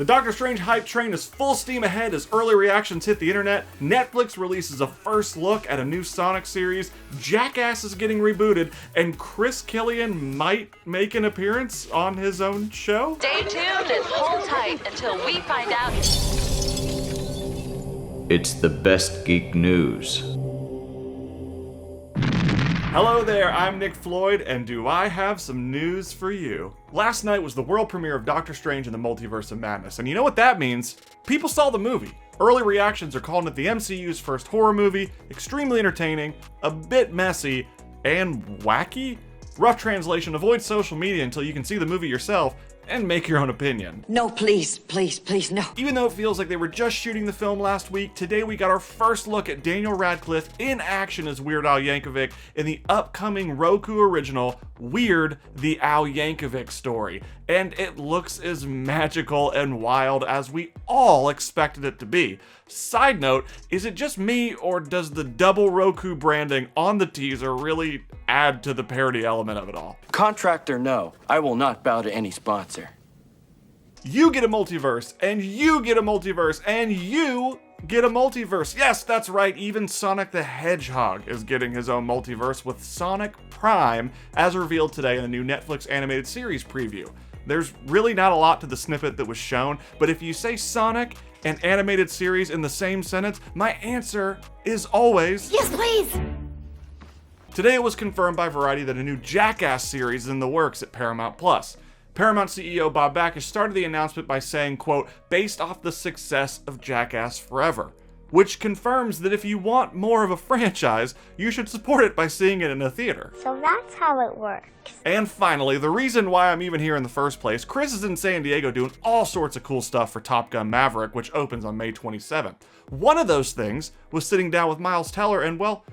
The Doctor Strange hype train is full steam ahead as early reactions hit the internet. Netflix releases a first look at a new Sonic series. Jackass is getting rebooted, and Chris Killian might make an appearance on his own show. Stay tuned and hold tight until we find out. It's the best geek news. Hello there, I'm Nick Floyd, and do I have some news for you? Last night was the world premiere of Doctor Strange in the Multiverse of Madness, and you know what that means? People saw the movie. Early reactions are calling it the MCU's first horror movie, extremely entertaining, a bit messy, and wacky? Rough translation, avoid social media until you can see the movie yourself and make your own opinion. No, please, please, please, no. Even though it feels like they were just shooting the film last week, today we got our first look at Daniel Radcliffe in action as Weird Al Yankovic in the upcoming Roku original, Weird, the Al Yankovic Story. And it looks as magical and wild as we all expected it to be. Side note, is it just me, or does the double Roku branding on the teaser really add to the parody element of it all? Contractor, no. I will not bow to any sponsor. You get a multiverse, and you get a multiverse, and you get a multiverse. Yes, that's right, even Sonic the Hedgehog is getting his own multiverse with Sonic Prime, as revealed today in the new Netflix animated series preview. There's really not a lot to the snippet that was shown, but if you say Sonic and animated series in the same sentence, my answer is always Yes, please. Today it was confirmed by Variety that a new Jackass series is in the works at Paramount+. Paramount CEO Bob Bakish started the announcement by saying, quote, based off the success of Jackass Forever, which confirms that if you want more of a franchise, you should support it by seeing it in a theater. So that's how it works. And finally, the reason why I'm even here in the first place, Chris is in San Diego doing all sorts of cool stuff for Top Gun Maverick, which opens on May 27th. One of those things was sitting down with Miles Teller and, well,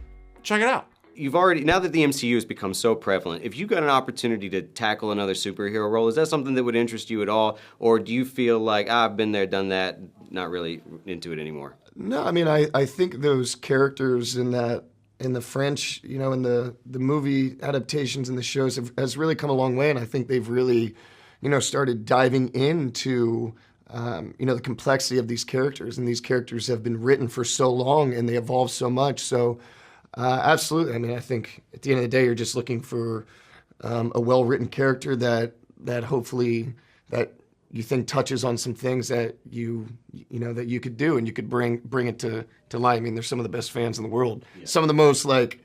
check it out. You've already, now that the MCU has become so prevalent, if you got an opportunity to tackle another superhero role, is that something that would interest you at all? Or do you feel like, I've been there, done that, not really into it anymore? No, I mean, I think those characters in the French, you know, in the movie adaptations and the shows has really come a long way, and I think they've really, you know, started diving into, you know, the complexity of these characters, and these characters have been written for so long and they evolve so much, so absolutely. I mean, I think at the end of the day, you're just looking for a well-written character that hopefully that you think touches on some things that you know that you could do and you could bring it to light. I mean, they're some of the best fans in the world. Yeah. Some of the most like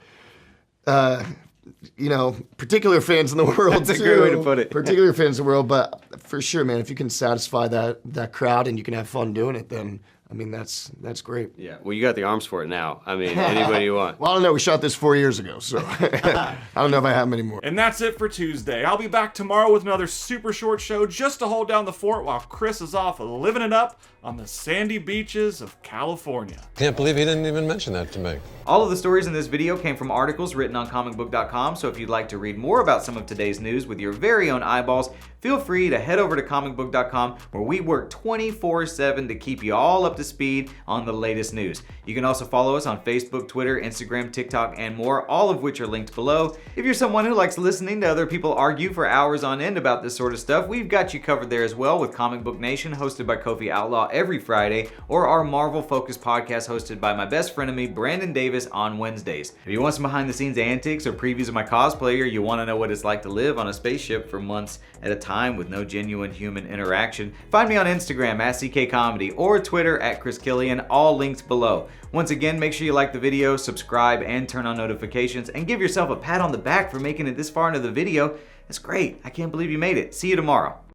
you know, particular fans in the world. That's a great way to put it. Particular fans in the world, but for sure, man, if you can satisfy that crowd and you can have fun doing it, then I mean, that's great. Yeah, well, you got the arms for it now. I mean, anybody you want. Well, I don't know. We shot this 4 years ago, so I don't know if I have them anymore. And that's it for Tuesday. I'll be back tomorrow with another super short show just to hold down the fort while Chris is off living it up on the sandy beaches of California. Can't believe he didn't even mention that to me. All of the stories in this video came from articles written on ComicBook.com, so if you'd like to read more about some of today's news with your very own eyeballs, feel free to head over to ComicBook.com, where we work 24/7 to keep you all up to speed on the latest news. You can also follow us on Facebook, Twitter, Instagram, TikTok, and more, all of which are linked below. If you're someone who likes listening to other people argue for hours on end about this sort of stuff, we've got you covered there as well with Comic Book Nation, hosted by Kofi Outlaw every Friday, or our Marvel-focused podcast hosted by my best frenemy, Brandon Davis, on Wednesdays. If you want some behind-the-scenes antics or previews of my cosplay, or you want to know what it's like to live on a spaceship for months at a time with no genuine human interaction, find me on Instagram at CKComedy or Twitter at Chris Killian, all linked below. Once again, make sure you like the video, subscribe, and turn on notifications, and give yourself a pat on the back for making it this far into the video. That's great. I can't believe you made it. See you tomorrow.